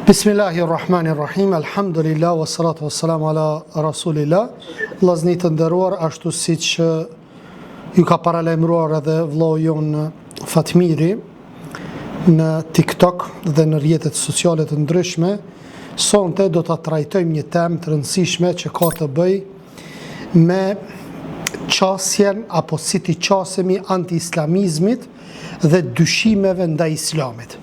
Bismillahirrahmanirrahim, alhamdulillah, wa salatu wa salamu ala rasulillah. Vllazni të nderuar, ashtu si që ju ka paralajmëruar edhe vllau jon Fatmiri në TikTok dhe në rrjetet sociale të ndryshme, sonte do ta trajtojmë një temë të rëndësishme që ka të bëjë me qasjen apo si t'i qasemi anti-islamizmit dhe dyshimeve ndaj islamit.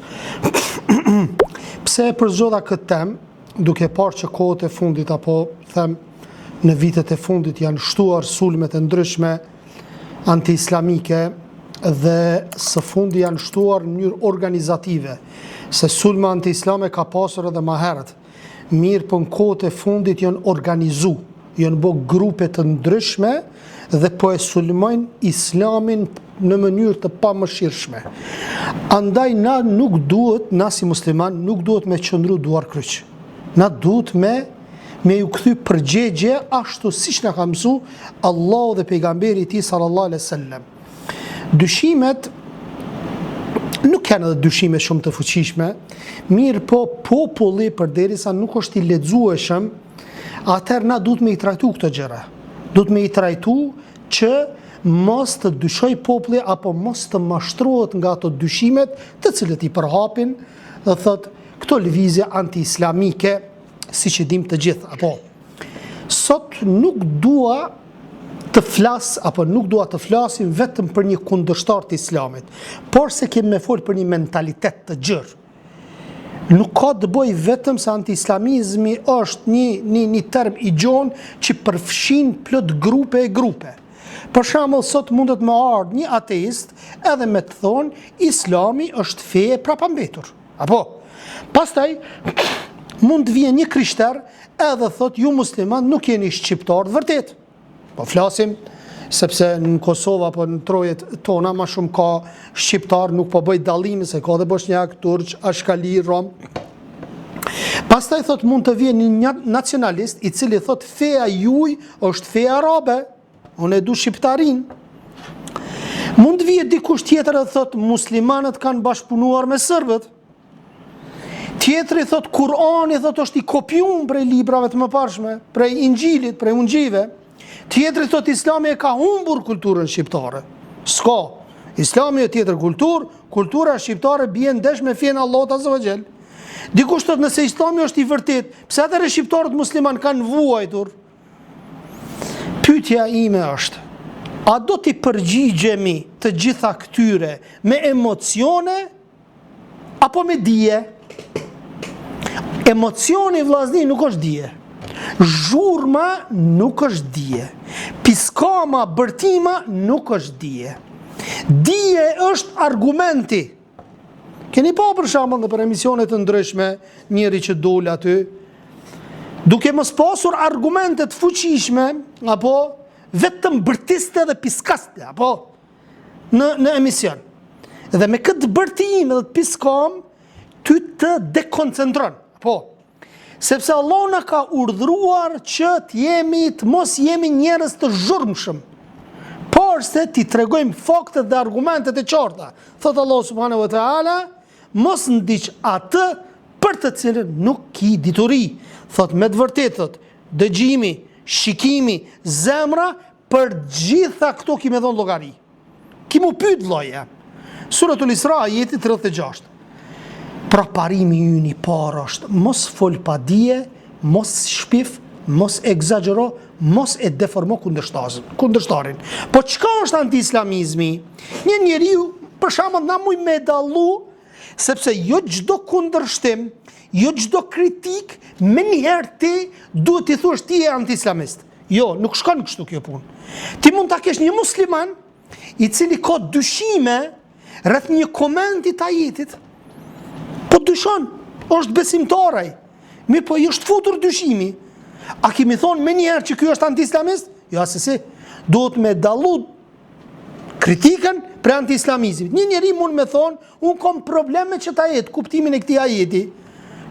Pse e përzgjedha këtë temë, duke parë që kohët e fundit apo them në vitet e fundit janë shtuar sulme të ndryshme anti-islamike dhe së fundi janë shtuar në mënyrë organizative, se sulma anti-islame ka pasur edhe më herët. Mirë, për në kohët e fundit janë organizu, janë bë grupe të ndryshme dhe po e sulmojnë islamin në mënyrë të pamëshirshme. Andaj na nuk duhet, na si musliman, nuk duhet me qëndru duar kryq. Na duhet me ju kthy përgjigje ashtu siç na ka mësu Allahu dhe pejgamberi i tij sallallahu alaihi wasallam. Dyshimet nuk kanë edhe dyshime shumë të fuqishme, mirë po populli përderisa nuk është i lexueshëm, atëherë na duhet me i trajtu këto gjëra. Duhet me i trajtu që mos të dyshoj populli apo mos të mashtrohet nga ato dyshimet të cilët i përhapin dhe thot këto lëvizje anti-islamike, siç e dim të gjithë. Apo sot nuk dua të flas apo nuk dua të flasim vetëm për një kundërshtar të islamit, por se kemi me fol për një mentalitet të gjerë. Nuk ka të bëj vetëm se anti-islamizmi është një term i gjonë që përfshin plot grupe. Për shembull, sot mundet me ardhë një ateist edhe me të thonë islami është feje prapambetur. Apo, pastaj mund të vjen një krishter edhe thot ju musliman nuk jeni shqiptar të vërtet. Po flasim sepse në Kosovë apo në trojet tona ma shumë ka shqiptar, nuk po bëj dallime se ka dhe bosnjak, turq, ashkali, rom. Pastaj thot mund të vjen një nacionalist i cili thot feja juaj është feja arabe, unë e du shqiptarin. Mund të vjen dikush tjetër dhe thot muslimanët kanë bashkëpunuar me serbët. Tjetri thot Kurani thot është i kopjuar prej librave të mëparshme, prej Injilit, prej Ungjive. Tjetri thot islami e ka humbur kulturën shqiptare. S'ka. Islami e tjetër kultura shqiptare bie ndesh me fen Allahut azza wa xal. Dikush thot nëse islami është i vërtet, pse atëherë shqiptarët musliman kanë vuajtur? Pyetja ime është, a do t'i përgjigjemi të gjitha këtyre me emocione apo me dije? Emocioni vllazni nuk është dije. Zhurma nuk është dije. Piskama, bërtima nuk është dije. Dije është argumenti. Keni pa për shembull në për emisionet të ndryshme njëri që dol aty, duke mos pasur argumente të fuqishme, apo vetëm bërtiste dhe piskaste, apo në emision. Dhe me këtë bërtim dhe të piskam, ty të dekoncentron. Po, sepse Allah na ka urdhëruar që të mos jemi njerëz të zhurmshëm, por se ti tregojmë faktet dhe argumentet e qarta. Thot Allah subhanahu wa taala, mos ndiq atë për të cilën nuk ki dituri. Thot me të vërtetë thot, dëgjimi, shikimi, zemra, për gjitha këto ki me dhon llogari. Ki mu pyet vllaja. Suratul Isra ajeti 36. Pra parimi ynë i parë është mos fol pa dije, mos shpif, mos egzagjero, mos e deformo kundërshtarin. Po çka është anti-islamizmi? Një njeriu për shembull na mund me dallu sepse jo çdo kundërshtim, jo çdo kritik menjëherë ti duhet t'i thuash ti je anti-islamist. Jo, nuk shkon kështu kjo punë. Ti mund ta kesh një musliman i cili ka dyshime rreth një komenti të ajetit. Po dyshon, është besimtaraj. Mirë, po i është futur dyshimi. A kemi thonë me njerë që kjo është anti-islamist? Jo, asesi. Duhet me dallu kritikën për anti-islamizmit. Një njeri mund me thonë, unë kom probleme që ta jetë, kuptimin e këtij ajeti.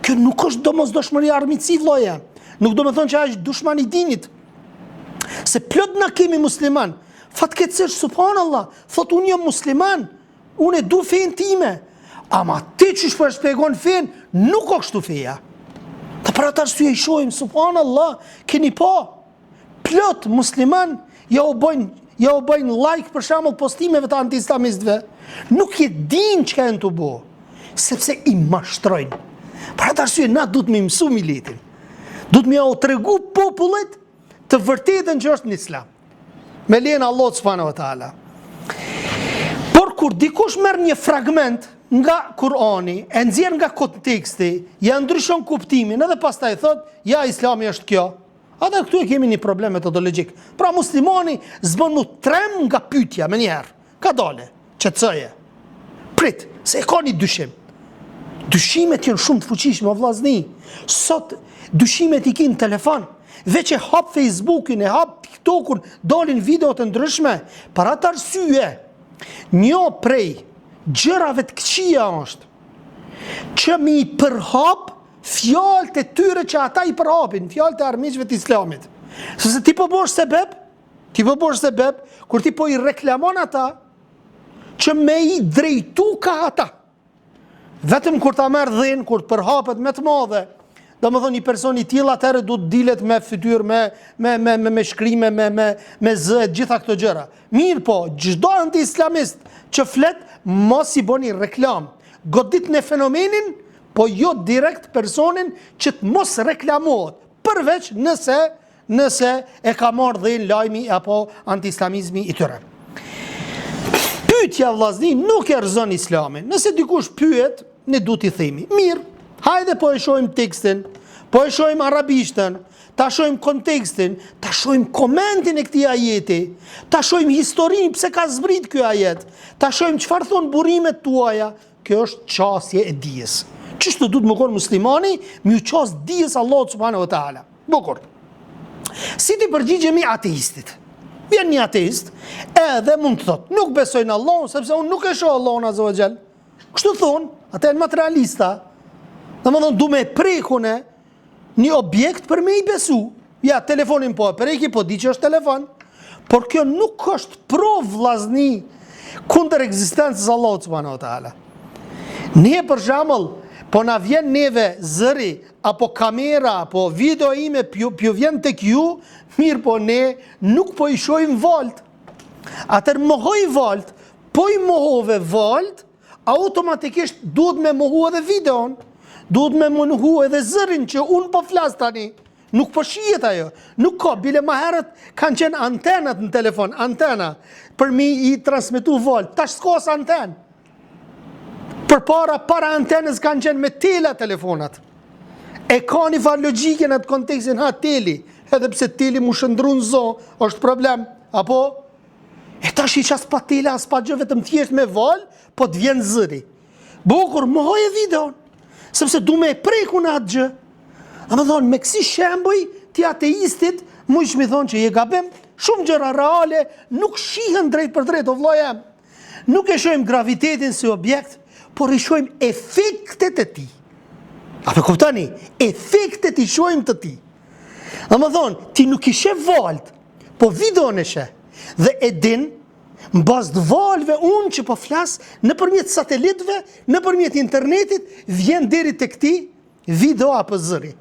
Kjo nuk është domosdoshmëri armiqësi vllaja. Nuk do me thonë që është dushman i dinit. Se plot na kemi musliman. Fatkeqësisht subhanallahu, thot unë jam musliman, unë e du fen time. Ama ti që shpër shpegon fen, nuk o kështu feja. Të për atë arsye i shojmë, subhanallah, keni pa, plot musliman, ja u bëjnë like për shembull postimeve të anti-islamistëve. Nuk e din çka janë të bo, sepse i mashtrojnë. Për atë arsye na duhet me mësu militin. Duhet me u tregu popullit të vërtetën që është në islam. Me lejen Allah subhanahu wa taala. Por kur dikush merr një fragment nga Kurani, e nxjerr nga konteksti, ja ndryshon kuptimin, edhe pastaj thot, ja Islami është kjo. Atë këtu e kemi një problem metodologjik. Pra muslimani zbën mu trem nga pyetja me njerë. Ka dale, qetësoje. Prit, se e ka një dyshim. Dyshimet janë shumë të fuqishme, o vllazni. Sot dyshimet i kinë telefon. Veç e hap Facebookin, e hap TikTokun, dalin video të ndryshme. Për atë arsye, një prej gjërave të këqija është që mi përhap fjalët e tyre që ata i përhapin, fjalët e armiqve të islamit. Sepse ti po bosh sebeb, kur ti po i reklamon ata që me i drejtu ka ata. Vetëm kur ta merr dhën, kur të përhapet me të madhe, do më thonë një person i tillë atëherë du të dilet me fytyrë, me shkrime, me zë, gjitha këto gjëra. Mirë po, çdo anti-islamist që flet, mos i bëni reklam. Godit në fenomenin, po jo direkt personin që të mos reklamohet, përveç nëse e ka marrë dhënë lajmi apo anti-islamizmi i tyre. Pyetja vllazni nuk e rrezon islamin. Nëse dikush pyet, ne duhet i themi, mirë, hajde po e shohim tekstin, po e shohim arabishtën, ta shohim kontekstin, ta shohim komentin e këtij ajeti, ta shohim historinë pse ka zbrit ky ajet, ta shohim çfarë thon burrimet tuaja. Kjo është qasje e dijes. Çështë duhet më konë muslimani, mi u qas dijes Allahut subhanahu wa taala. Bukur. Si ti përgjigjemi ateistit? Vjen një ateist, edhe mund të thotë, nuk besoj në Allahun, sepse unë nuk e shoh Allahun azza wa xal. Kështu thon, ata janë materialista. Domethënë du me prekune një objekt për me i besu. Ja, telefonin po e preki, po di që është telefon. Por kjo nuk është provë vllazni kundër ekzistencës Allahut subhanahu wa taala. Ne për shembull, po na vjen neve zëri, apo kamera, apo video ime pju vjen tek ju, mirë po ne nuk po i shohim volt. Atër mohoj volt, po i mohove volt, automatikisht duhet me mohu edhe videon, duhet me mohu edhe zërin që unë po flas tani. Nuk po shihet ajo. Nuk ka, bile ma herët kanë qenë antenat në telefon, antena, për mi i transmitu volt. Tash s'ka as anten. Para antenës kanë qenë me tela telefonat. E ka një farë logjike në atë kontekstin, ha, teli, edhe pse teli mu shëndru në zo, është problem, apo, e tash i qas pa tela, as pa gjë, vetëm thjesht me val, po të vjen zëri. Bukur, mohoj e videon, sepse du me e preku në atë gjë. A më thonë, me kësi shembuj, ti ateistit, mu ishë mi thonë që je gabim, shumë gjëra reale, nuk shihen drejt për drejt, o vllai jam. Nuk e shohim gravitetin si objekt, por i shohim efektet e ti. Apo kuptani, efektet i shohim të ti. A më thonë, ti nuk i sheh valt, po videon e sheh. Dhe e din, në bazë të valve unë që po flas, në përmjet satelitve, në përmjet internetit, vjen deri të këti video apo zëri.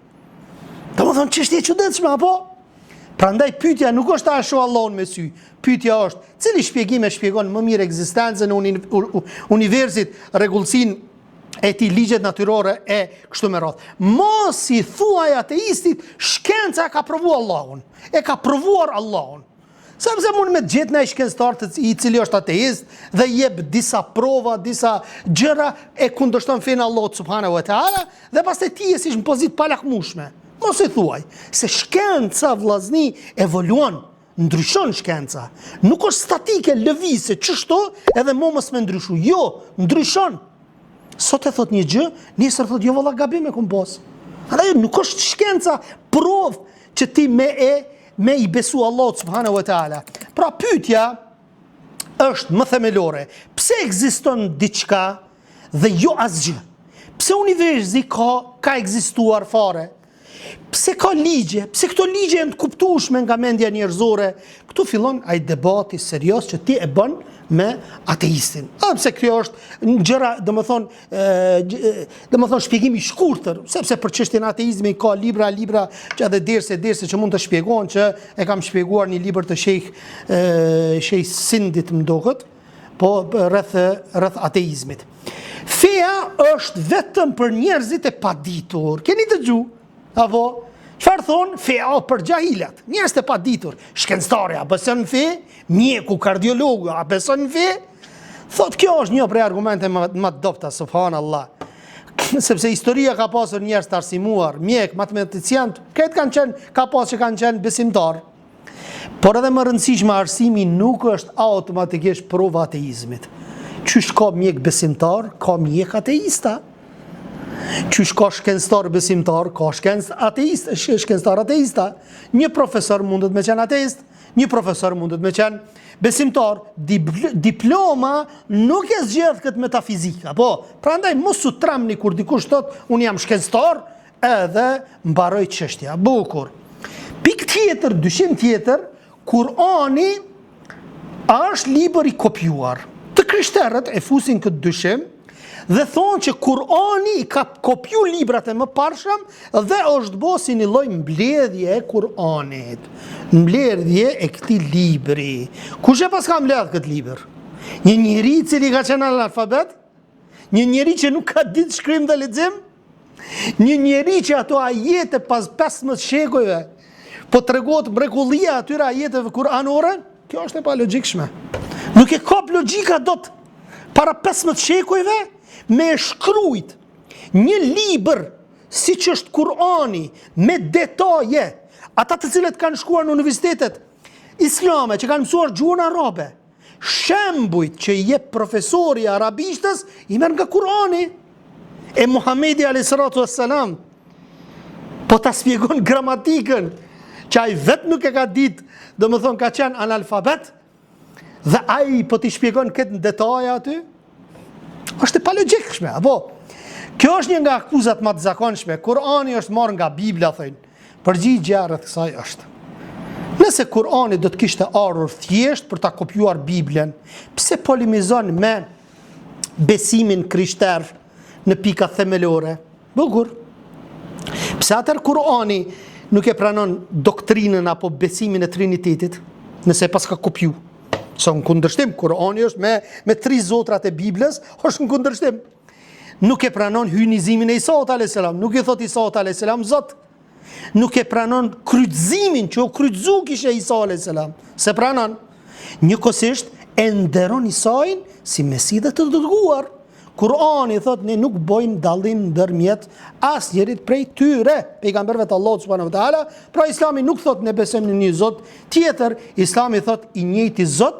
Da më thonë, çështje e çuditshme, apo? Prandaj pyetja nuk është a shoh Allahun me sy. Pyetja është, cili shpjegim e shpjegon më mirë ekzistencën e universit, rregullsinë e tij, ligjet natyrore e kështu me radhë. Mos i thuaj ateistit, shkenca ka provuar Allahun. E ka provuar Allahun. Sepse mund me gjetë në shkencëtar i cili është ateist dhe jep disa prova, disa gjëra e kundërshton fenë Allahut subhanahu wa taala dhe pastaj ti je si në pozitë pa lakmueshme. Mos i thuaj, se shkenca vllazni evoluon, ndryshon shkenca. Nuk është statike, lëvizë, çështo, edhe mos me ndryshu. Jo, ndryshon. Sot e thot një gjë, nesër thot jo valla gabim e kum bos. Andaj nuk është shkenca provë që ti me i besu Allahut subhanahu wa taala. Pra pyetja është më themelore. Pse ekziston diçka dhe jo asgjë? Pse universi ka ekzistuar fare? pse ka ligje? Pse këto ligje janë të kuptueshme nga mendja njerëzore? Këtu fillon ai debati serioz që ti e bën me ateistin. Pse kjo është gjëra, domethënë shpjegimi i shkurtër, sepse për çështjen e ateizmit ka libra që edhe derse që mund të shpjegohen, që e kam shpjeguar një libër të Sheikh Sindit më duket, po rreth ateizmit. Feja është vetëm për njerëzit e paditur. Keni dëgju? Apo çfarë thon? Feja për xahilat, njerëz të paditur. Shkencëtarja a beson në fe? Mjeku, kardiologu a beson në fe? Thot kjo është një prej argumente më të dobta, subhanallah. Sepse historia ka pasur njerëz të arsimuar, mjek, matematician, këtë kanë qenë besimtar. Por edhe më rëndësishme, arsimi nuk është automatikisht provë ateizmit. Qysh ka mjek besimtar, ka mjek ateista. Qysh ka shkencëtar besimtar, ka shkencëtar ateista. Një profesor mundet me qenë ateist, një profesor mundet me qenë besimtar. Diploma nuk e zgjedh këtë metafizika. Po, prandaj mos u tramni kur dikush thot unë jam shkencëtar, edhe mbaroj çështja. Bukur. Pikë tjetër, dyshim tjetër, Kurani është libër i kopjuar. Të krishterët e fusin këtë dyshim dhe thonë që Kurani ka kopju librat e mëparshëm dhe është bo si një lloj mbledhje e Kuranit. Mbledhje e këtij libri. Kush e pas ka mbledh këtë libër? Një njeri i cili ka qenë analfabet? Një njeri që nuk ka ditë shkrim dhe lexim? Një njeri që ato ajete pas 15 shekujve po tregohet mrekullia atyre ajeteve kuranore? Kjo është e pa logjikshme. Nuk e kap logjika dot. Para 15 shekujve me shkrujt një libër siç është Kurani me detaje, ata të cilët kanë shkuar në universitetet islame, që kanë mësuar gjuhën arabe, shembujt që i jep profesori arabishtës i merr nga Kurani. E Muhamedi a.s. po ta shpjegon gramatikën, që ai vetë nuk e ka ditë, domethënë ka qenë analfabet, dhe ai po t'i shpjegon këtë në detaje aty, është e palogjikshme, apo? Kjo është një nga akuzat më të zakonshme. Kurani është marrë nga Bibla, thënë. Përgjigjja rreth kësaj është: nëse Kurani do të kishte ardhur thjesht për ta kopjuar Biblën, pse polemizon me besimin krishter në pika themelore? Bukur. Pse atër Kurani nuk e pranon doktrinën apo besimin e Trinitetit, nëse pas ka kopju? Sa në kundërshtim, Kurani është me 3 zotrat e Biblës, është në kundërshtim. Nuk e pranon hyjnizimin e Isaut a.s. Nuk i thot Isaut a.s. Zot. Nuk e pranon kryqëzimin që u kryqëzu kishe Isa a.s. Se pranon. Njëkohësisht e nderon Isain si Mesi dhe të dërguar. Kurani thot ne nuk bojmë dallim ndërmjet asnjërit prej tyre, pejgamberëve të Allahut subhanahu wa taala. Pra Islami nuk thot ne besojmë në një Zot tjetër, Islami thot i njëjti Zot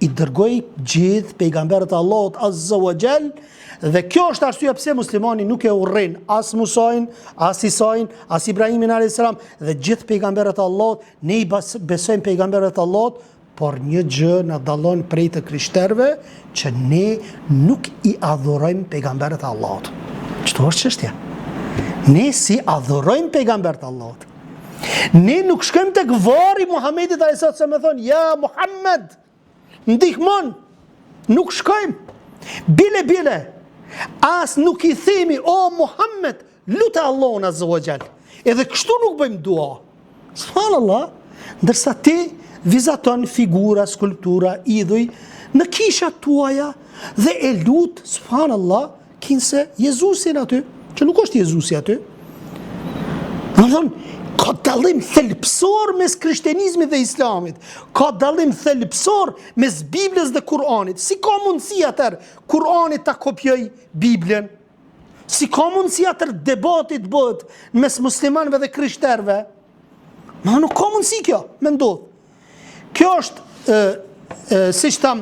i dërgoi gjithë pejgamberët e Allahut azza wa jall. Dhe kjo është arsyeja pse muslimani nuk e urren as Musain, as Isain, as Ibrahimin a.s. dhe gjithë pejgamberët e Allahut. Ne i besojmë pejgamberët e Allahut, por një gjë na dallon prej të krishterëve, që ne nuk i adhurojmë pejgamberët e Allahut. Çto është çështja? Ne si adhurojmë pejgamberët e Allahut. Ne nuk shkojmë tek varri Muhamedit a.s. me thonë ja Muhammed, ndihmon. Nuk shkojmë. Bile. As nuk i themi o Muhammed, lutë Allahun azza wa jall. Edhe kështu nuk bëjmë dua. Subhanallah, ndërsa ti vizaton figura, skulptura, idhuj në kishat tuaja dhe e lut, subhanallah, kinse Jezusin aty, që nuk është Jezusi aty. Ka dallim thelbësor mes krishterizmit dhe islamit. Ka dallim thelbësor mes Biblës dhe Kuranit. Si ka mundësi atër Kurani ta kopjoj Biblën? Si ka mundësi atër debatit bëhet mes muslimanëve dhe krishterëve? Nuk ka mundësi kjo, me ndodh. Kjo është, si që tham,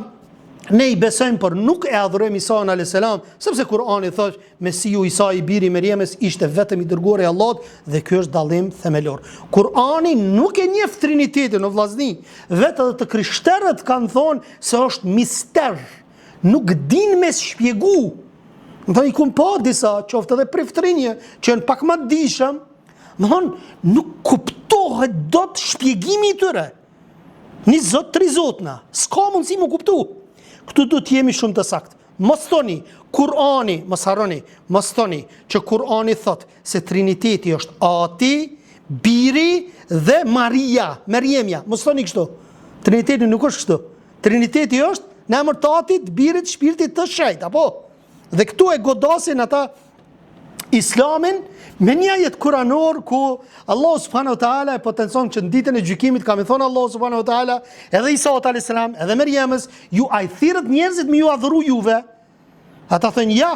ne i besojmë, por nuk e adhurojmë Isaun a.s. sepse Kurani thotë Mesiu Isa i biri Merjemes ishte vetëm i dërguari i Allahut, dhe ky është dallim themelor. Kurani nuk e njeh Trinitetin o vllazni. Vetë edhe të krishterët kanë thonë se është mister. Nuk din me shpjegu. I kun pa disa qoftë edhe priftrinje që janë pak më të dijshëm, më thonë, nuk kuptohet do të shpjegimi i tyre. Një zot, tri zotna, s'ka mundësi më kuptu. Këtu du të jemi shumë të saktë. Mos thoni, Kurani, mos harroni, mos thoni që Kurani thot se Triniteti është Ati, Biri dhe Maria, Meriemja. Mos thoni kështu. Triniteti nuk është kështu. Triniteti është në emër të Atit, Birit, Shpirtit të Shejt, apo? Dhe këtu e godasin ata Islamin me një ajet kuranor ku Allah subhanahu wa taala e potencon që në ditën e gjykimit ka më thonë Allah subhanahu wa taala edhe Isa alayhis salam edhe Meriemës, ju ai thirrët njerëzit me ju adhuru juve. Ata thënë ja,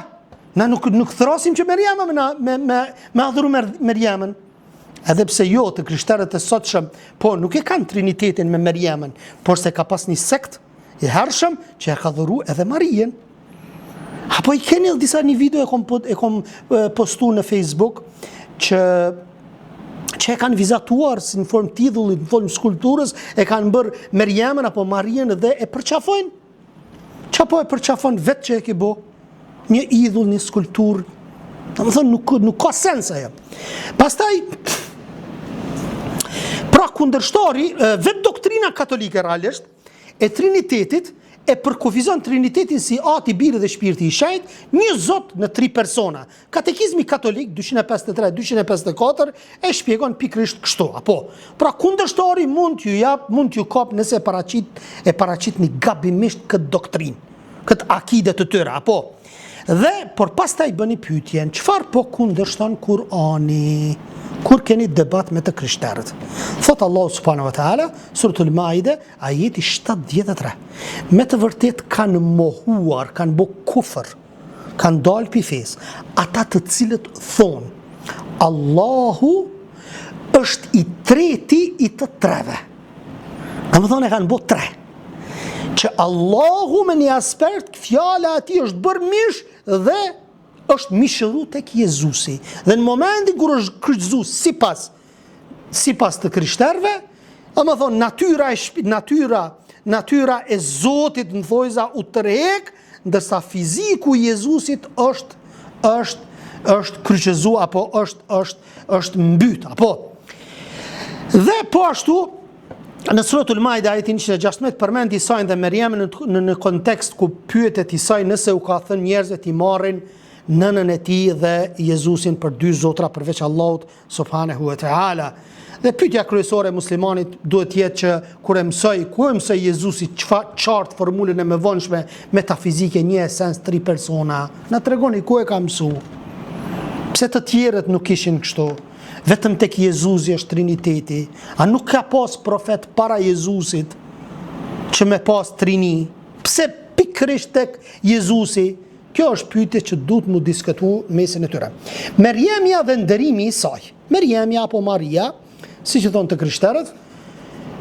na nuk thrasim që Meriema me adhuru Meriemën. Edhe pse jo të krishterët e sotshëm, po nuk e kanë Trinitetin me Meriemën, por se ka pas një sekt i hershëm që e ka adhuru edhe Marien. Apo i keni disa një video e kom postu në Facebook që e kanë vizatuar si në formë titullit, në formë skulpturës, e kanë bërë Meriemën apo Marien dhe e përqafojnë. Qa po e përqafojnë vetë që e ke bo? Një idhull, një skulpturë. Në më thonë, nuk ka sens ajo. Pastaj, pra kundërshtari, vetë doktrina katolike realisht, e Trinitetit, e përkufizon Trinitetin si Ati, Biri dhe Shpirti i Shejt, një Zot në 3 persona. Katekizmi katolik 253-254 e shpjegon pikërisht kështu, apo. Pra kundërshtari mund t'ju kap nëse e paraqit një gabimisht këtë doktrinë, këtë akide të tyre, apo. Dhe, por pastaj bëni pyetjen, çfarë po kundërshton Kurani? Kur keni debat me të krishterët. Thot Allah subhanahu wa taala, Suratul Maide, ajeti 73. Me të vërtet kanë mohuar, kanë bë kufër, kanë dalë pi fesë, ata të cilët thonë Allahu është i treti i të treve. Në më thonë e kanë bë 3. Që Allahu me një aspekt, fjala ati është bërë mish dhe është mishëllu tek Jezusi. Dhe në momentin kur është kryqëzu sipas të krishterëve, më thonë natyra e Zotit në thojza u tërheq, ndërsa fiziku i Jezusit është kryqëzu apo është mbyt, apo. Dhe po ashtu në Suratul Maide ajetin 116 përmend Isajin dhe Meriemën në kontekst ku pyetet Isai nëse u ka thënë njerëzve t'i marrin nënën e tij dhe Jezusin për 2 zotra përveç Allahut subhanahu wa taala. Dhe pyetja kryesore e muslimanit duhet jetë që kur e mësoj Jezusi qartë formulën e mëvonshme metafizike, një esens, 3 persona, na tregoni ku e ka mësu. Pse të tjerët nuk ishin kështu? Vetëm tek Jezusi është Triniteti. A nuk ka pas profet para Jezusit që me pas Trini? Pse pikërisht tek Jezusi? Kjo është pyetje që duhet mu diskutu mesin e tyre. Meriemja dhe nderimi i saj. Meriemja apo Maria, si që thonë të krishterët,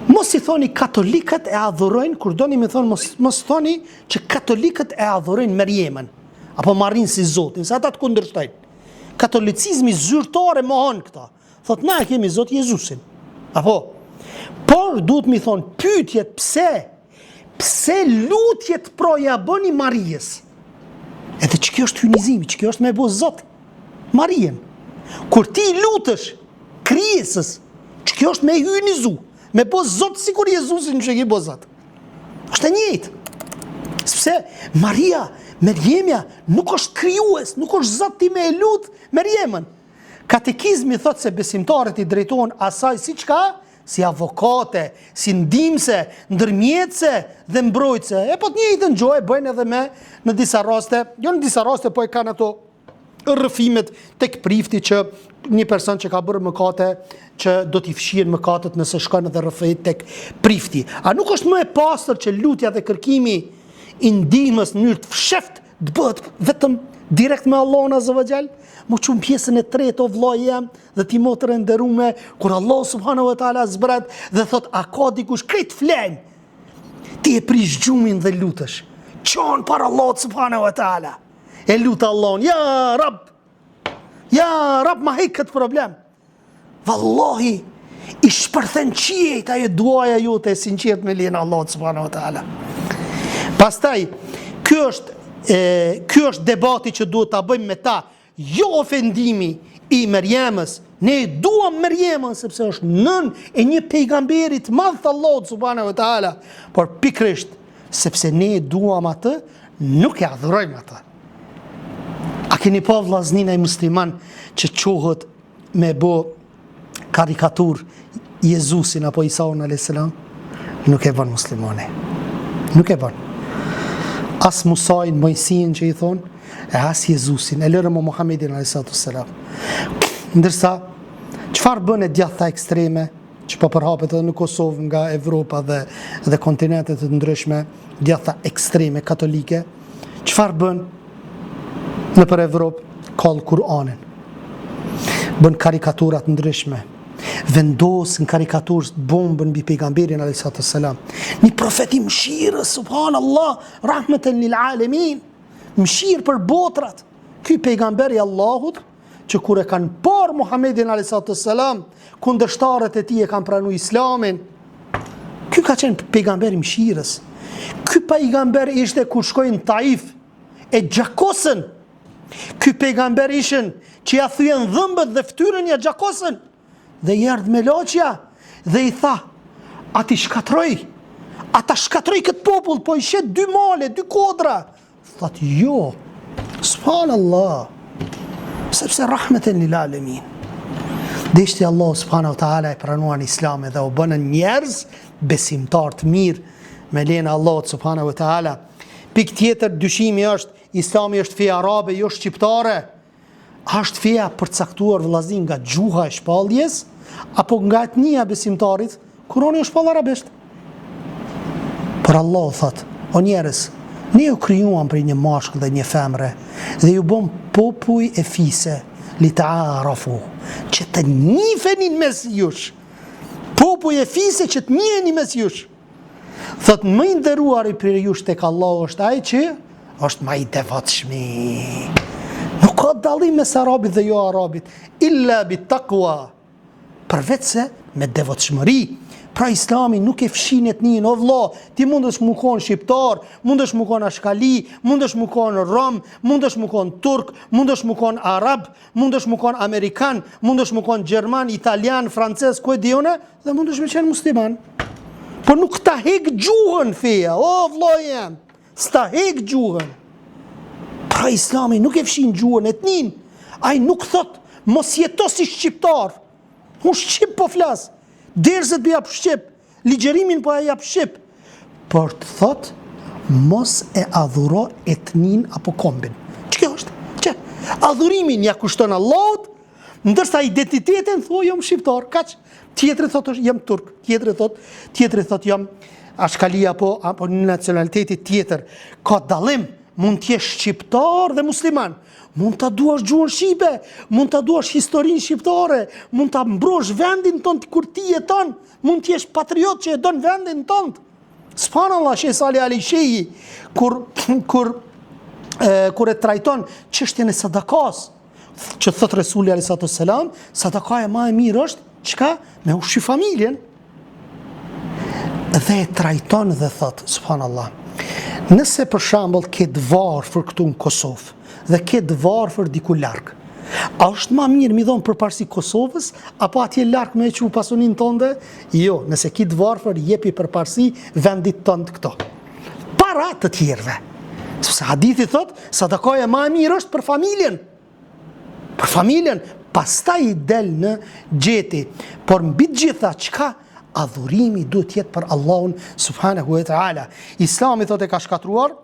mos i thoni katolikët e adhurojnë, kur doni me thonë, mos thoni që katolikët e adhurojnë Meriemën, apo Marin si Zotin, sa ata të kundërshtojnë. Katolicizmi zyrtare mohon këta. Thot, na e kemi Zot Jezusin. Apo, por duhet mi thonë, pyetjet pse lutjet proja bëni Marijes? Edhe që kjo është hynizimi, që kjo është me bo Zot, Marien. Kur ti lutësh krijesës, që kjo është me hynizu, me bo Zot si kur Jezusin që ki bo Zot. është e njëjtë. Sepse Maria, Meriemja, nuk është krijues, nuk është Zot ti me e lut Meriemën. Katekizmi thot se besimtarët i drejtohen asaj si çka? Si avokate, si ndihmëse, ndërmjetëse dhe mbrojtëse. E po të njëjtën gjë e bëjnë edhe me në disa raste, jo në disa raste, po e kanë ato rrëfimet tek prifti që një person që ka bërë mëkate që do t'i fshihen mëkatet nëse shkon edhe rrëfet tek prifti. A nuk është më e pastër që lutja dhe kërkimi i ndihmës në mënyrë të fsheft të bëhet vetëm direkt me Allahun Azza wa Jall? Mu qumë pjesën e tretë o vllai jam dhe ti motër e nderume, kur Allah subhanahu wa taala zbret dhe thot a ka dikush krejt flen, ti e prish gjumin dhe lutesh, qon për Allah subhanahu wa taala, e lutë Allahun, ja rab ma hek këtë problem. Wallahi i shpërthen qiejt ajo duaja jote e sinqert me lejen Allah subhanahu wa taala. Pastaj ky është debati që duhet ta bëjmë me ta, jo ofendimi i Merjemës. Ne duam Merjemën sepse është nën e një pejgamberit madh të Allahut subhanahu wa taala, por pikrisht sepse ne duam atë, nuk e adhurojmë atë. A keni pa vllaznin ai musliman që qohët me bo karikatur Jezusin apo Isaun a.s. Nuk e bën muslimane. Nuk e bën. As Musajin, Mojsin që i thonë, e as Jezusin, e lërë më Muhammedin a.s. Ndërsa, qëfar bën e djathta ekstreme, që po përhapet edhe në Kosovë nga Evropa dhe kontinentet të ndryshme, djathta ekstreme, katolike, qëfar bën në për Evropë? Kallë Kur'anin. Bën karikaturat ndryshme. Vendosin karikaturës bombën mbi pejgamberin a.s. Një profeti mëshirës, subhanallah, rahmeten lil alemin, mëshirë për botrat. Ky pejgamberi Allahut, që kur e kanë par Muhammedin a.s. kundërshtarët e tij e kanë pranu islamin, ky ka qenë pejgamberi mëshirës. Ky pejgamber ishte kur shkojnë Taif, e gjakosën. Ky pejgamber ishin që ja thyen dhëmbët dhe ftyrën ja gjakosën. Dhe i ardh me loqja dhe i tha, ata shkatroj këtë popull, po i shet 2 male, 2 kodra. Thot, jo, subhanallah, sepse rahmeten lil alemin. Deshti Allah subhanahu wa taala e pranuan islamin dhe u bënën njerëz besimtar të mirë me lejen e Allahut subhanahu wa taala. Pikë tjetër, dyshimi është, islami është fe arabe, jo shqiptare. Është feja përcaktuar vëllazin nga gjuha e shpalljes apo nga etnia besimtarit? Kurani është shpall arabisht. Por Allah thot, o njerëz, ne ju krijuam për një mashkull dhe një femre dhe ju bëm popull e fise li ta'arafu, që të njihenin mes jush. Popull e fise që të njiheni mes jush. Thot, më i nderuari për jush tek Allah është ai që është më i devotshëm. Nuk ka dallim mes arabit dhe jo arabit, illa bit taqwa, përveç se me devotshmëri. Pra islami nuk e fshin etnin, o vlla, ti mundesh mu kon shqiptar, mundesh mu kon ashkali, mundesh mu kon rom, mundesh mu kon turk, mundesh mu kon arab, mundesh mu kon amerikan, mundesh mu kon gjerman, italian, francez, ku e dione, dhe mundesh me qenë musliman. Po nuk ta hek gjuhën feja, o vlla jam, s'ta hek gjuhën. Pra islami nuk e fshin gjuhën etnin, ai nuk thot, mos jeto si shqiptar, unë shqip po flas, derzet për jap shqip, ligjerimin po jap shqip, por të thot, mos e adhuro etnin apo kombin. Që kjo është? Që? Adhurimin ja kushton Allahut, ndërsa identitetin thoi jam shqiptar, kaq. Tjetri thot jam turk, tjetri thot jam ashkali apo një nacionaliteti tjetër. Ka dallim, mund t'jesh shqiptar dhe musliman. Mund ta duash gjuhën shqipe, mund ta duash historinë shqiptare, mund ta mbrosh vendin tënd kur ti jeton, mund t'jesh patriot që e don vendin tënd. Subhanallah, Sheh Salih Ali Shehi kur e trajton çështjen e sadakas, që thot Resuli alayhi salatu wassalam, sadakaja më e mirë është çka? Me ushqy familjen. Dhe e trajton dhe thot, subhanallah, nëse për shembull ke varfër këtu në Kosovë dhe ke varfër diku larg, a është më mirë mi dhon përparësi Kosovës apo atje larg me çu pasunin tënde? Jo, nëse ke varfër jepi përparësi vendit tënd këto. Para të tjerëve. Sepse hadithi thot, sadakaja më e mirë është për familjen. Për familjen, pastaj i del në gjeti. Por mbi të gjitha çka? Adhurimi duhet jetë për Allahun subhanahu wa taala. Islami thotë e ka shkatruar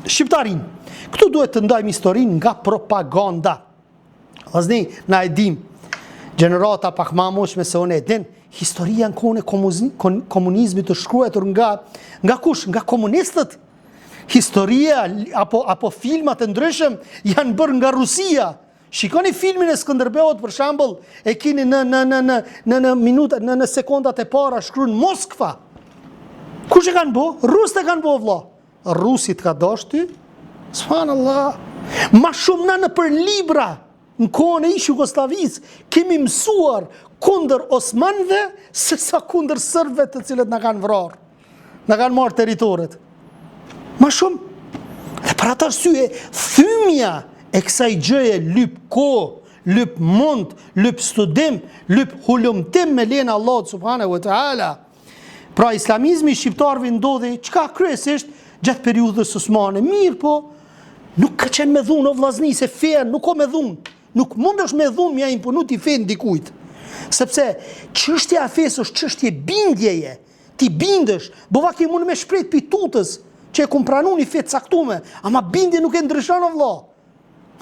shqiptarin. Këtu duhet të ndajmë historinë nga propaganda. Vëzni, na e dim, gjenerata pak më moshme se unë e din, historia në kohën e komunizmit të shkruar nga kush? Nga komunistët. Historia apo filmat e ndryshëm janë bërë nga Rusia. Shikoni filmin e Skënderbeut për shembull, e keni në minuta, në sekondat e para shkruan Moskva. Kush e kanë bë? Rusët e kanë bë vëlla. Rusit ka dashur, subhanallah. Ma shumë në për libra në kohën e Jugosllavisë kemi mësuar kundër osmanëve se sa kundër serbëve të cilët na kanë vrarë. Na kanë marrë territoret. Ma shumë. Dhe për atë arsye, thymja e kësaj gjëje lyp kohë, lyp mund, lyp studim, lyp hulumtim me lenë Allah subhanahu wa ta'ala. Pra islamizmi shqiptarëve ndodhi çka kryesisht gjatë periudhës osmane. Mirë po, nuk ka qenë me dhunë o vllazni, se feja nuk ka me dhunë. Nuk mundesh me dhunë mja imponu ti fen dikujt. Sepse çështja e fesë është çështje bindjeje. Ti bindesh, bova ke mund me shpret pi tutës që e kum pranu një fe caktume, ama bindje nuk e ndryshon o vlla.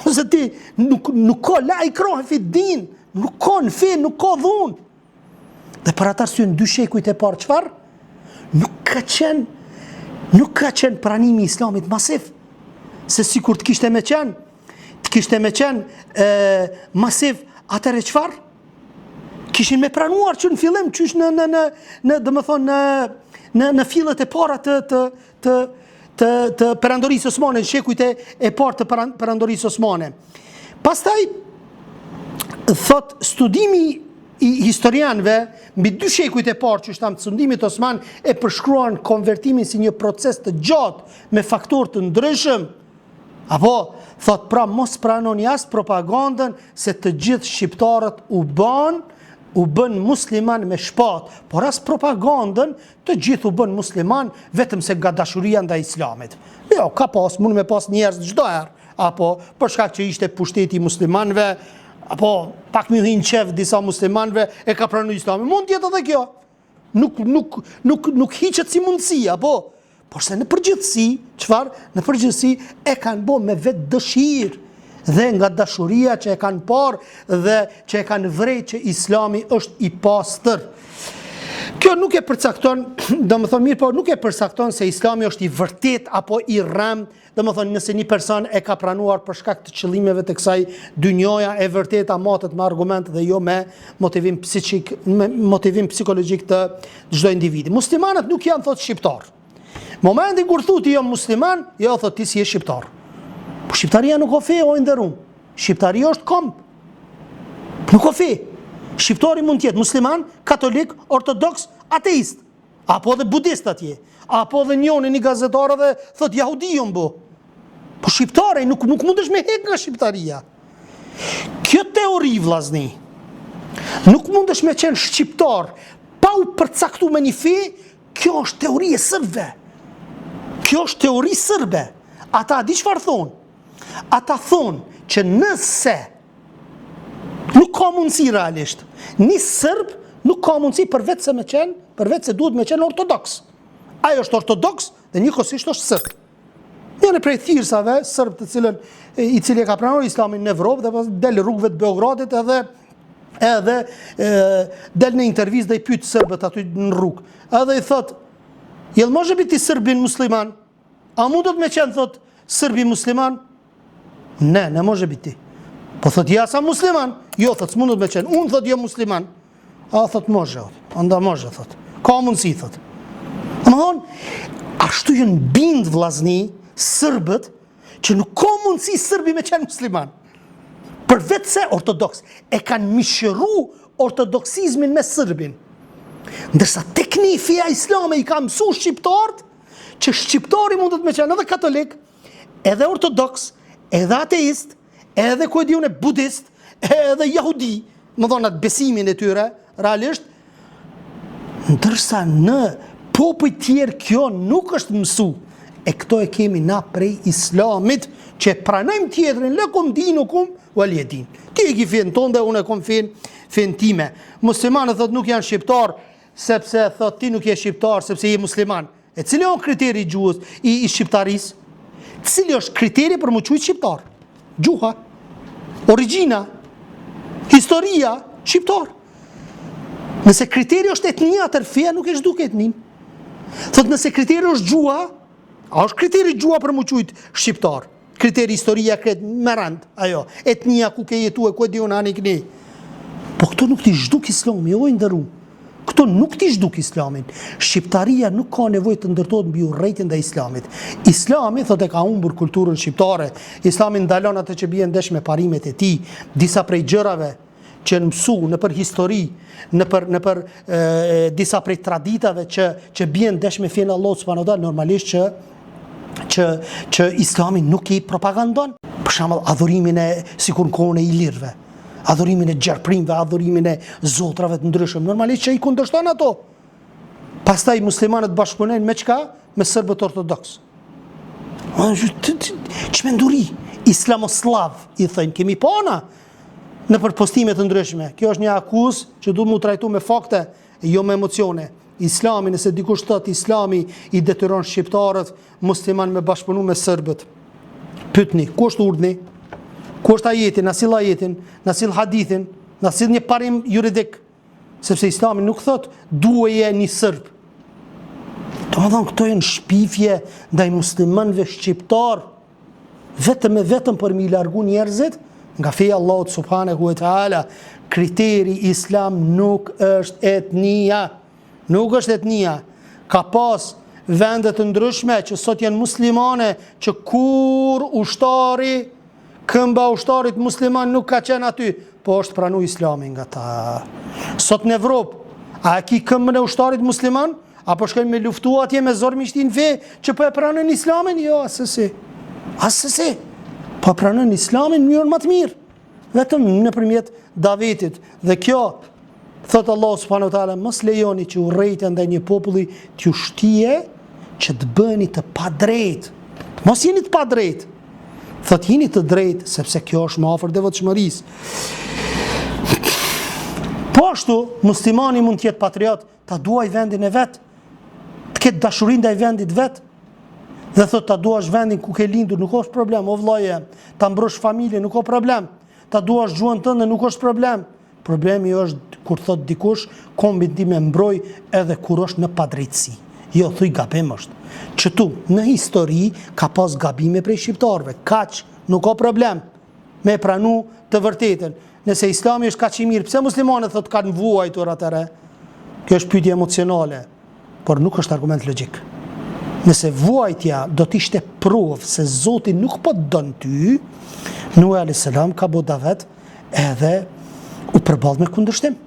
Ose ti nuk ka la i krohe fi din, nuk ka në fe, nuk ka dhunë. Dhe për atë arsye në dy shekujt e parë çfarë? Nuk ka qenë pranimi i islamit masiv. Se sikur të kishte me qenë masiv, atëre çfarë? Kishin me pranuar që në fillim qysh në fillet e para të perandorisë osmane, në shekujt e parë të perandorisë osmane. Pastaj thot studimi i historianëve mbi dy shekujt e parë që shtam të sundimit osman e përshkruan konvertimin si një proces të gjatë me faktorë të ndryshëm. Apo thot pra mos pranoni as propagandën se të gjithë shqiptarët u bën musliman me shpat, por as propagandën të gjithë u bën musliman vetëm se nga dashuria ndaj islamit. Jo, ka pas, mund me pas njerëz çdo herë, apo për shkak që ishte pushteti i muslimanëve, apo pak më hin qef disa muslimanëve e ka pranuar islamin. Mund të jetë edhe kjo. Nuk hiqet si mundësi, apo por se në përgjithësi, çfarë? Në përgjithësi e kanë bërë me vetë dëshirë dhe nga dashuria që e kanë parë dhe që e kanë vrejtë që islami është i pastër. Kjo nuk e përcakton, domethënë mirë, po nuk e përcakton se islami është i vërtet apo i rrem, domethënë nëse një person e ka pranuar për shkak të qëllimeve të kësaj dynjoja e vërteta matet me argument dhe jo me motivim psiqik, me motivim psikologjik të çdo individi. Muslimanët nuk janë thotë shqiptar. Momentin kur thuti jo musliman, jo thot ti si je shqiptar. Po shqiptaria nuk ka fe o nderum. Shqiptaria është komb. Nuk ka fe. Shqiptari mund të jetë musliman, katolik, ortodoks, ateist, apo edhe budist atje, apo edhe njëri një gazetar dhe thot jahudi jam bo. Po shqiptari nuk mundesh me hek nga shqiptaria. Kjo teori vllazni. Nuk mundesh me qenë shqiptar pa u përcaktuar me një fe, kjo është teori e sërbëve. Kjo është teori sërbe. Ata di çfarë thonë? Ata thonë që nëse nuk ka mundësi realisht, një sërb nuk ka mundësi përveç se duhet me qenë ortodoks. Ajo është ortodoks dhe njëkohësisht është sërb. Njëri prej thirrsave sërb i cili ka pranuar islamin në Evropë dhe pas del rrugëve të Beogradit edhe del në intervistë dhe i pyet sërbët aty në rrugë. Edhe i thot: "Jel može biti Srbin musliman?" A mundet me qenë, thot, Sërbi musliman? Ne može biti. Po thot, ja sam musliman. Jo, thot, s'mundet me qenë. Unë, thot, jo musliman. A, thot, može. Onda može, thot. Ka mundësi, thot. Më thonë, ashtu jënë bind vllazni sërbët që nuk ka mundësi sërbi me qenë musliman. Për vetë se ortodoks e kanë mishëru ortodoksizmin me sërbin. Ndërsa tek një feja islame i ka mësu shqiptarët që shqiptari mundet me qenë edhe katolik, edhe ortodoks, edhe ateist, edhe kujdjune budist, edhe jahudi, më thonë atë besimin e tyre, realisht, ndërsa në popujt tjerë kjo nuk është mësu. E këto e kemi na prej islamit, që pranojmë tjetrin, lëkum dinukum, waliyedin. Ti e ki fen tonë dhe unë e kom fen time. Muslimanët thot nuk janë shqiptar, sepse thot ti nuk je shqiptar, sepse je musliman. E cili është kriteri i gjuhës i shqiptarisë? Cili është kriteri për më quajtur shqiptar? Gjuha, origjina, historia, shqiptar. Nëse kriteri është etnia, atëherë feja nuk e zhduk etnin. Thot nëse kriteri është gjuha, a është kriteri gjuha për më quajtur shqiptar? Kriteri historia kretë me rand, ajo, etnia ku ke jetu e ku e dion ani këni. Po këto nuk t'i zhduk islami, o ndëru. Këto nuk t'i zhduk islamin. Shqiptaria nuk ka nevojë të ndërtohet mbi urrejtjen ndaj islamit. Islami thotë e ka humbur kulturën shqiptare. Islami ndalon atë që bien ndesh me parimet e tij, disa prej gjërave që në mësu në për histori, në për disa prej traditave që bien ndesh me fenë Allahut subhanahu wa taala, normalisht që islami nuk i propagandon. Për shembull, adhurimin e sikur në kohën e ilirëve. adhurimin e gjerprimve, adhurimin e zotrave të ndryshëm. Normalisht që i kundërshton ato. Pastaj muslimanët bashkëpunojnë me çka? Me serbët ortodoks. Çmenduri, islamoslav i thënë, kemi pana në përpostime të ndryshme. Kjo është një akuzë që duhet mu trajtu me fakte, jo me emocione. Islami, nëse dikush thotë Islami i detyron shqiptarët musliman me bashkëpunu me serbët. Pyetni, ku është urdhni? Ku është ajetin, na sill ajetin, na sill hadithin, na sill një parim juridik, sepse Islami nuk thot duheje një serb. Domethënë këto janë shpifje ndaj muslimanëve shqiptar, vetëm për mi largu njerëzit nga feja Allahut subhanahu wa taala. Kriteri Islam nuk është etnia. Nuk është etnia. Ka pas vende të ndryshme që sot janë muslimane, që kur ushtari, këmba ushtarit musliman nuk ka qenë aty, po është pranu Islami nga ta. Sot në Evropë, a ki këmbën e ushtarit musliman, apo shkojnë me luftu atje me zorë mishtin fe, që po e pranën Islamin? Jo, asësi. Po pranën Islamin në mënyrë më të mirë, vetëm nëpërmjet davetit. Dhe kjo, thotë Allah subhanahu wa taala, mos lejoni që urrejtja ndaj një populli t'ju shtije që të bëni të padrejt. Mos jeni të padrejt. Thotë jeni të drejt, sepse kjo është më afër devotshmërisë. Po ashtu, muslimani mund të jetë patriot, ta duaj vendin e vet, të ketë dashuri ndaj vendit vet. Dhe thotë ta duash vendin ku ke lindur, nuk është problem, o vllaje. Ta mbrosh familjen, nuk ka problem. Ta duash gjuhën tënde, nuk është problem. Problemi është kur thot dikush, kombin tim e mbroj edhe kur është në padrejtësi. Jo, thuj gabim është. Që tu, në histori, ka pas gabime prej shqiptarve. Kaq, nuk ka problem me pranu të vërtetën. Nëse Islami është kaq i mirë, pse muslimanët thot kanë vuajtur atëre? Kjo është pyetje emocionale, por nuk është argument logjik. Nëse vuajtja do t'ishte provë se Zoti nuk po don ty, Nuh alayhis salam ka bo davet edhe u përballë me kundërshtim.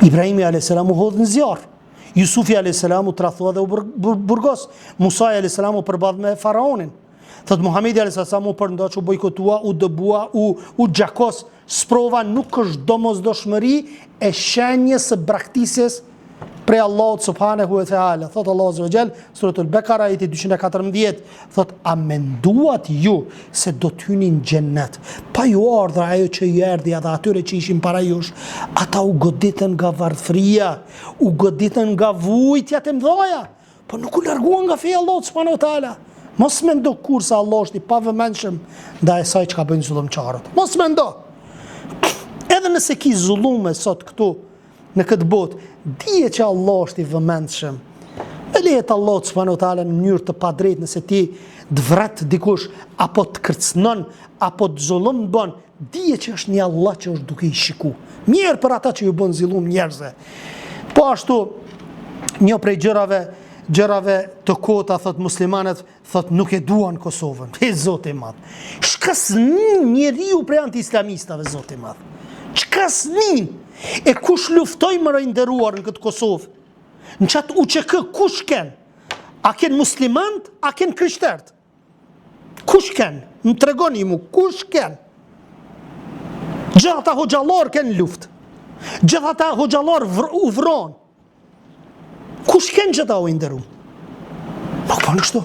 Ibrahimi alayhis salam u hodh në zjarr. Jusufi alayhis salam u tradhua dhe u burgos. Musa alayhis salam u përballë me faraonin. Thot Muhamedi alayhis salam u përndoq, u bojkotua, u dëbua, u gjakos. Sprova nuk është domosdoshmëri e shenjës së braktisjes prej Allahut subhanahu wa taala. Thot Allahu azza wa jall, suratul Bekara ajeti 214, thot a menduat ju se do të hyni në xhennet, pa ju ardhur ajo që ju erdhi edhe atyre që ishin para jush, ata u goditën nga varfëria, u goditën nga vujtjat e mëdha, po nuk u larguan nga feja Allahut subhanahu wa taala. Mos mendo kur se Allah është i pavëmendshëm ndaj asaj çka bëjnë zullumçarët. Mos mendo. Edhe nëse ki zullume sot këtu në këtë botë, dije që Allah është i vëmendshëm. Me lehet Allah subhanahu wa taala në mënyrë të padrejtë, nëse ti të vret dikush, apo të kërcënon, apo të zullum bën, dije që është një Allah që është duke i shiku. Mirë për ata që ju bën zullum njerëzve. Po ashtu, një prej gjërave të kota, thot muslimanët, thot nuk e duan Kosovën. E Zoti i madh. Shkasnin njeriu prej anti-islamistave, Zoti i madh. Çkasnin. E kush luftoj më rënderuar në këtë Kosovë? Në qatë UÇK kush ken? A ken muslimant, a ken krishterët? Kush ken? Më tregoni mu, kush ken? Gjithë ata hoxhallar ken luft. Gjithë ata hoxhallar u vron. Kush ken gjithë ata u nderu? Nuk po në kështu.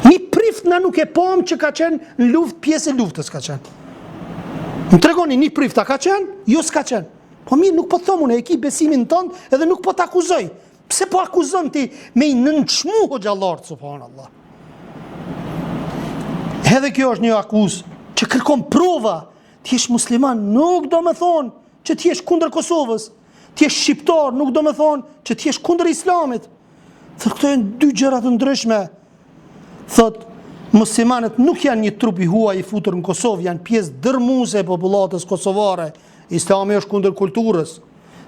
Një prift na nuk e pom që ka qenë në luft, pjesë e luftës ka qenë. Më tregoni një prift a ka qenë? Jo s'ka qenë. Po mirë, nuk po të thomun e ki besimin tënd edhe nuk po të akuzoj. Pse po akuzon ti me i nënçmu hoxhallarët, subhanallah. Edhe kjo është një akuzë që kërkon prova. Ti jesh musliman, nuk do me thonë që ti jesh kundër Kosovës. Ti jesh shqiptar, nuk do me thonë që ti jesh kundër Islamit. Thot, këto janë dy gjëra të ndryshme. Thot, muslimanët nuk janë një trup i huaj i futur në Kosovë, janë pjesë dërmuese e popullatës kosovare. Islami është kundër kulturës.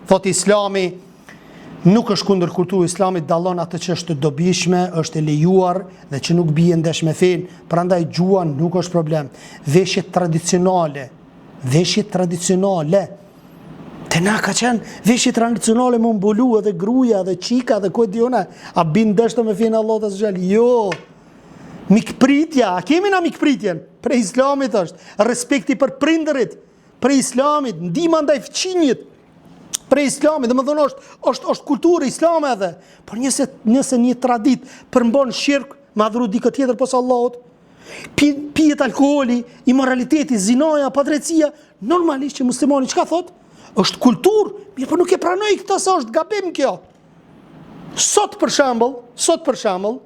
Thot Islami nuk është kundër kulturës, Islami dallon atë që është të dobishme, është e lejuar dhe që nuk bie ndesh me fen, prandaj gjua nuk është problem. Veshjet tradicionale. Te na ka qenë veshjet tradicionale më mbulu edhe gruaja dhe çika dhe kujt diuna, a bin dashtë me fen Allahu azza xal. Jo. Mikpritja, a kemi na mikpritjen? Për Islamit është respekti për prindërit. për islamit, ndihma ndaj fqinjit për islamit, dhe më thonë është kulturë islame edhe, por nëse një tradit përmbon shirk, madhuru dikë tjetër posë Allahut, pijet alkoholi, imoraliteti, zinaja, padrecia, normalisht që muslimani çka thot? Është kulturë, mirë, por nuk e pranoj këtë se është gabim kjo. Sot për shembull,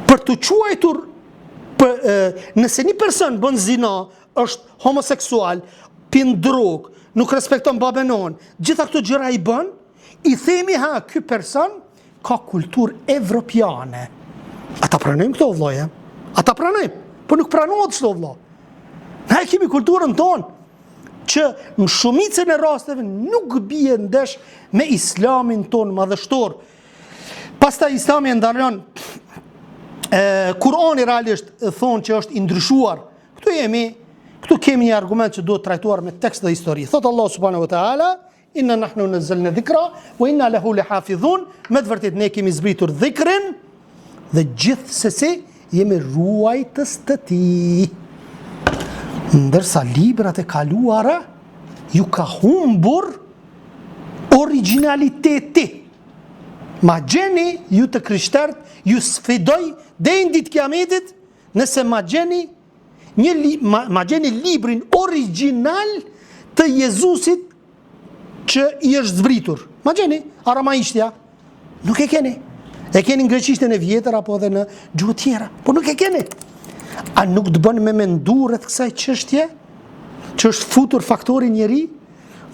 për të quajtur nëse një person bën zina, është homoseksual, pin drog, nuk respekton babenon, gjitha këto gjëra i bën, i themi ky person ka kulturë evropiane. Ata pranojmë këto vëllaje? Ata pranojmë, por nuk pranohet çdo vëlla. Ne kemi kulturën tonë që në shumicën e rasteve nuk bie ndesh me islamin tonë madhështor. Pastaj Islami e ndalon Kurani realisht thonë që është i ndryshuar. Këtu kemi një argument që duhet trajtuar me tekst dhe histori. Thot Allah subhanahu wa taala, inna nahnu nazzalna dhikra wa inna lahu lahafidhun. Me të vërtetë ne kemi zbritur dhikrin dhe gjithsesi jemi ruajtës të tij. Ndërsa librat e kaluara ju ka humbur originaliteti. Ma gjeni ju të krishterët, ju sfidoj deri në ditë kiametit, nëse ma gjeni librin original të Jezusit që i është zbritur. Ma gjeni, aramaishtja, nuk e keni. E keni në greqishtën e vjetër apo edhe në gjuhë tjera, por nuk e keni. A nuk të bën me mendu rreth kësaj çështje, që është futur faktori njeri,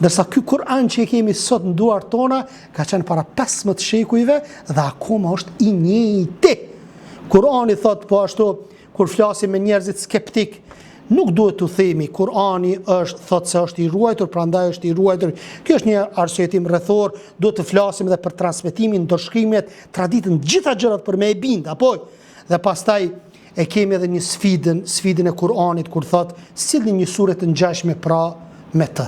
dërsa ky Kur'an që e kemi sot në duart tona, ka qenë para 15 shekujve dhe akoma është i njëjti. Kur'ani thot po ashtu, kur flasim me njerëzit skeptik, nuk duhet të themi Kur'ani thot se është i ruajtur, prandaj është i ruajtur. Kjo është një arsyetim rrethor, duhet të flasim edhe për transmetimin, ndërshkrimet, traditën, gjitha gjërat për me e bind, apo? Dhe pastaj e kemi edhe një sfidën e Kur'anit kur thot, sillni një sure të ngjashme pra me të.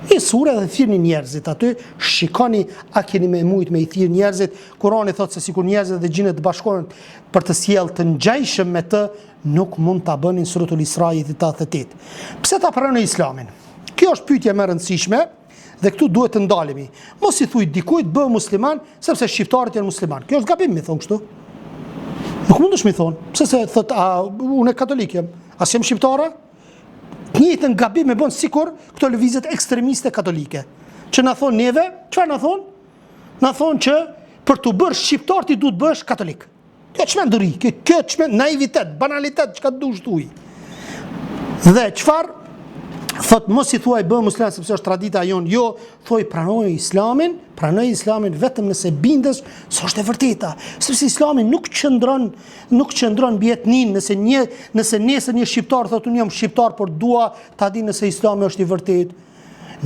Një sure dhe thirrni njerëzit aty, shikoni a keni me mujt me i thirr njerëzit. Kur'ani thot se sikur njerëzit dhe gjinët të bashkohen për të sjellë të ngjajshëm me të, nuk mund ta bënin suratul Isra 88. Pse ta pranoj Islamin? Kjo është pyetje më e rëndësishme dhe këtu duhet të ndalemi. Mos i thuj dikujt bëu musliman sepse shqiptarët janë musliman. Kjo është gabim, mi thon kështu. Nuk mundesh mi thon. Pse se thot unë katolik jam, as jam shqiptare? Njëjtën gabim e bën sikur këto lëvizjet ekstremiste katolike. Që na thon neve, çfarë na thon? Na thon që për të bërë shqiptar ti duhet bësh katolik. Kjo çmenduri, kjo çmend naivitet, banalitet, çka dush thuj. Dhe çfarë thot mos i thuaj bë musliman sepse është tradita jon, jo, thuaj pranoj Islamin vetëm nëse bindesh se është e vërteta, sepse Islami nuk qëndron mbi etnin, nëse nesër një shqiptar thotë unë jam shqiptar por dua ta di nëse Islami është i vërtet.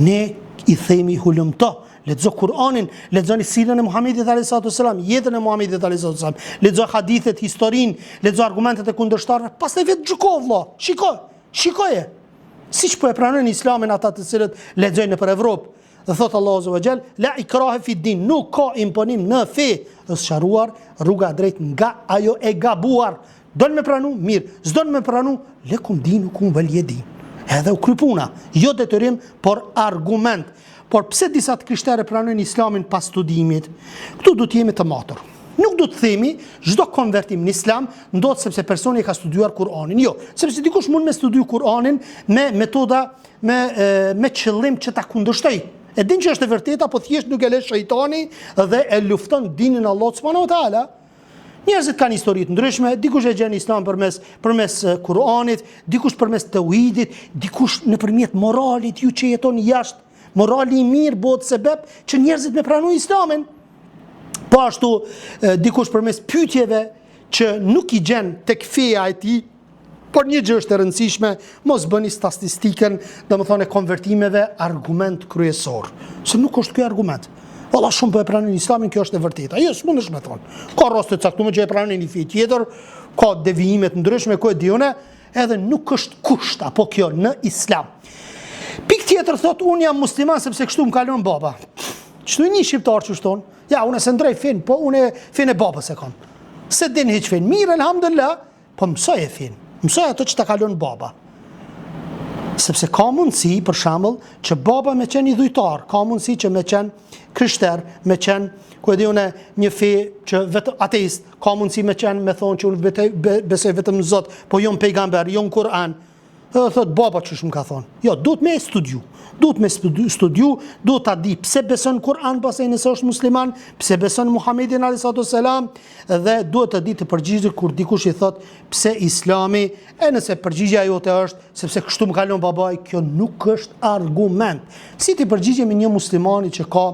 Ne i themi hulumto, lexo Kur'anin, lexoni sirën e Muhamedit alayhis salam, jetën e Muhamedit alayhis salam, lexo hadithet, historinë, lexo argumentet e kundërshtarëve, pastaj vetë gjyko vëlla, shikoje. Siç po e pranojnë Islamin ata të cilët lexojnë nëpër Evropë. Dhe thot Allahu azza wa jall, la ikraha fi din, nuk ka imponim në fe, është sqaruar rruga drejt nga ajo e gabuar. Don me pranu, mirë, s'don me pranu, lekum dinukum waliya din. Edhe u krypuna, jo detyrim, por argument. Por pse disa të krishterë pranojnë Islamin pas studimit? Këtu do të jemi të matur. Nuk do të themi çdo konvertim në Islam ndodh sepse personi ka studiuar Kur'anin. Jo, sepse dikush mund me studiu Kur'anin me metoda me qëllim që ta kundërshtoj. E din që është e vërteta, po thjesht nuk e lë shejtani dhe e lufton dinin e Allahut subhanahu wa taala. Njerëzit kanë histori të ndryshme, dikush e gjen Islam përmes Kur'anit, dikush përmes tauhidit, dikush nëpërmjet moralit, ju që jeton jashtë. Morali i mirë bëhet sebeb që njerëzit me pranojnë Islamin. Po ashtu dikush përmes pyetjeve që nuk i gjen tek feja e tij, por një gjë është e rëndësishme, mos bëni statistikën, domethënë konvertimeve argument kryesor, se nuk është ky argument. Valla shumë po e pranojnë Islamin, kjo është e vërteta. Jo, s'mundesh me thonë. Ka raste të caktuara që e pranojnë një fe tjetër, ka devijime të ndryshme, ku e diune, edhe nuk është kusht apo kjo në Islam. Pikë tjetër thot unë jam musliman sepse kështu më kalon baba. Çdo një shqiptar që shton, ja, unë se ndrej fen, po unë fen e babës e kam. Se din hiç fen, mirë, elhamdulillah, po mësoj e fen. Mësoj ato që ta kalon baba. Sepse ka mundësi, për shembull, që baba me qenë i dhujtar, ka mundësi që me qenë krishter, me qenë, ku e di unë, një fe që vetë ateist, ka mundësi me qenë, me thonë që unë besoj vetëm në Zot, po jo në pejgamber, jo në Kur'an. Edhe thot baba që shumë ka thonë. Jo, duhet me studiu. Duhet me studiu, duhet ta di pse beson Kur'an pastaj nëse është musliman, pse beson Muhamedit a.s. dhe duhet të di të përgjigjet kur dikush i thot pse Islami, e nëse përgjigjja jote është sepse kështu më kalon babai, kjo nuk është argument. Si ti përgjigjemi një muslimani që ka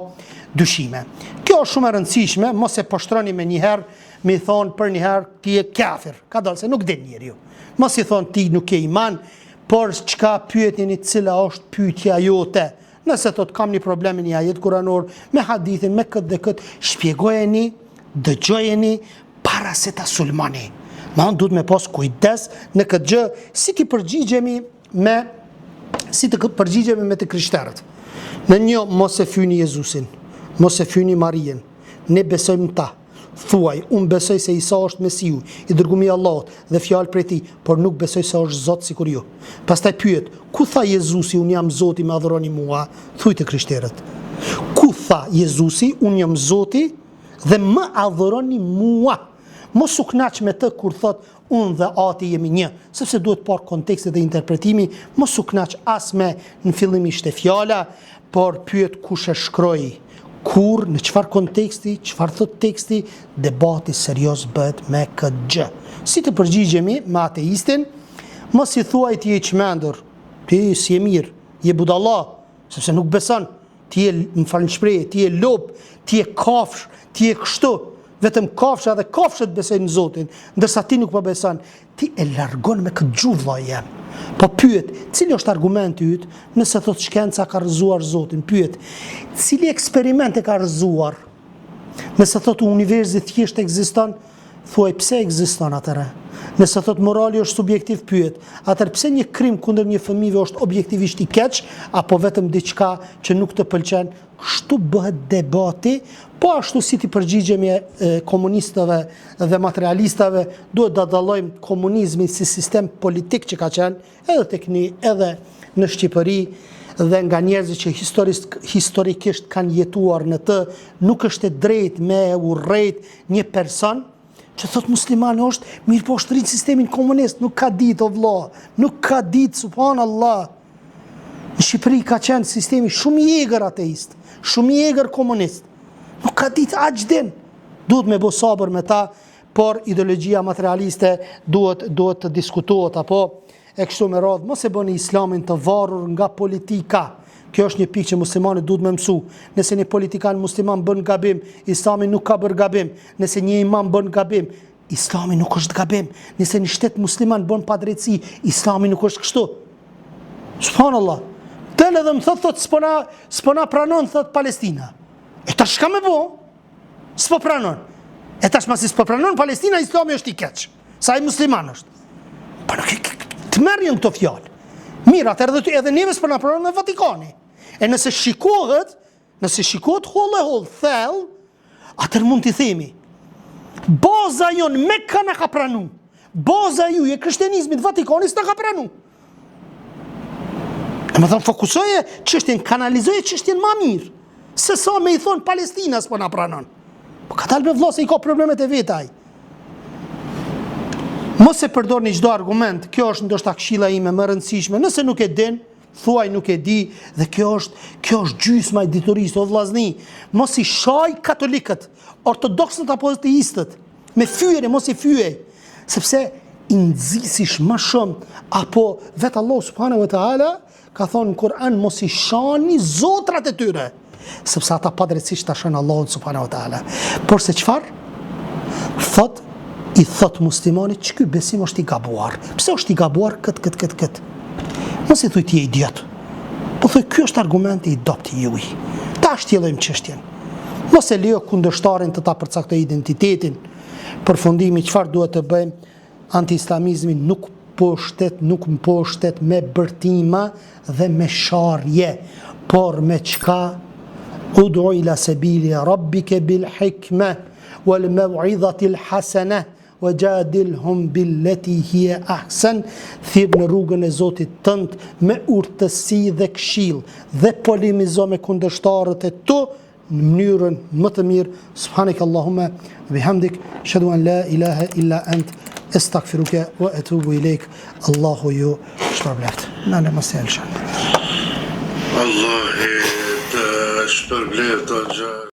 dyshime. Kjo është shumë e rëndësishme, mos e poshtroni me njëherë, me i thonë për njëherë ti je kafir. Ka dalë se nuk din njeriu. Mos i thonë ti nuk ke iman, por çka pyetjeni cila është pyetja jote. Nëse thot kam një problem me një ajet kuranor, me hadithin, me këtë dhe këtë, shpjegojeni, dëgjojeni para se ta sulmoni. Duhet me pas kujdes në këtë gjë, si të përgjigjemi me të krishterët. Në një mos e fyni Jezusin, mos e fyni Marien, ne besojmë ta. Thuaj, unë besoj se Isa është Mesiu, i dërgumi Allahut dhe fjalë prej tij, por nuk besoj se është Zot sikur ju. Pastaj pyet, ku tha Jezusi unë jam Zoti, më adhuroni mua? Thuaj të krishterët. Ku tha Jezusi unë jam Zoti dhe më adhuroni mua? Mos u knaq me të kur thot unë dhe Ati jemi një, sepse duhet par konteksti dhe interpretimi, mos u knaq as me në fillim ishte fjala, por pyet kush e shkroi. Kur, në çfarë konteksti, çfarë thot teksti, debati serios bëhet me këtë gjë. Si të përgjigjemi me ateistin, mos i thuaj ti je i çmendur, ti si je mirë, je budalla, sepse nuk beson, ti je më falni shprehje, ti je lop, ti je kafsh, ti je kështu, vetëm kafsha dhe kafshët besojnë në Zotin, ndërsa ti nuk po beson, ti e largon me këtë gjuhë vllai jam. Po pyet, cili është argumenti yt? Nëse thot shkenca ka rrëzuar Zotin, pyet, cili eksperiment e ka rrëzuar? Nëse thot universi thjesht ekziston, thuaj pse ekziston atëre? Nëse thot morali është subjektiv, pyet, atëherë pse një krim kundër një fëmijë është objektivisht i keq, apo vetëm diçka që nuk të pëlqen? Kështu bëhet debati, po ashtu si ti përgjigjemi komunistëve dhe materialistëve, duhet të dallojmë komunizmin si sistem politik që ka qenë edhe tek ne, edhe në Shqipëri dhe nga njerëzit që historikisht kanë jetuar në të, nuk është e drejtë me urrejt një person që thot muslimani është, mirë po është rritë sistemin komunist, nuk ka ditë o vlla, nuk ka ditë, subhanallah. Në Shqipëri ka qenë sistemi shumë i egër ateist, shumë i egër komunist. Nuk ka ditë aqdin. Duhet me bo sabër me ta, por ideologjia materialiste duhet të diskutohet, apo e kështu me radhë. Mos e bëni islamin të varur nga politika. Kjo është një pikë që muslimani duhet me mësu. Nëse një politikan musliman bën gabim, islami nuk ka bërë gabim. Nëse një imam bën gabim, islami nuk është gabim. Nëse një shtet musliman bën padrejtësi, islami nuk është kështu. Subhanallah. Del edhe më thot s'pona pranon, thot Palestina. E tash shka me bo? S'po pranon. E tash masi s'po pranon Palestina, islami është i keq. Sa i musliman është. Pa nuk të merrjen këto fjalë. Mirë, atëherë edhe neve s'po na pranon në Vatikani. E nëse shikohet holl thell, atëherë mund t'i themi. Baza jon Mekka na ka pranu. Baza ju e krishterionizmit Vatikani s'na ka pranu. E më thonë, fokusoje çështjen, kanalizoje çështjen më mirë. Se sa me i thonë Palestina s'po na pranon. Po ka dalë me vëlla se i ka problemet e vetaj. Mos e përdorni çdo argument, kjo është ndoshta këshilla ime më e rëndësishme. Nëse nuk e din, thuaj nuk e di, dhe kjo është gjysma e diturisë, o vllazni. Mos i shaj katolikët, ortodoksët apo ateistët, me fyere, mos i fyej, sepse i nxisish më shumë, apo vetë Allah subhanahu wa taala ka thonë në Kur'an, mos i shani zotrat e tyre, sepse ata padrejtisht ta shën Allahun subhanahu wa taala. Por se çfarë? I thot muslimanit që ky besim është i gabuar. Pse është i gabuar kët? Mos i thuj ti je idiot. Po thuj ky është argumenti i dobët i juaj. Ta shtjellojmë çështjen. Mos e lejo kundërshtarin të ta përcaktojë identitetin. Përfundimi çfarë duhet të bëjmë? Antiislamizmi nuk mposhtet me bërtima dhe me sharje, por me çka? Ud'u ila sabili rabbike bil hikme wal maw'izati al hasana وجادلهم بالتي هي أحسن thirr në rrugën e Zotit tënd me urtësi dhe këshill dhe polemizo me kundërshtarët e tu në mënyrën më të mirë. Subhanak Allahumma bihamdik, ashhadu an la ilaha illa ant, astaghfiruka wa atubu ilaik. Allahu ju shpërblet. Nane mos e lëshan. Allah e të shpërblet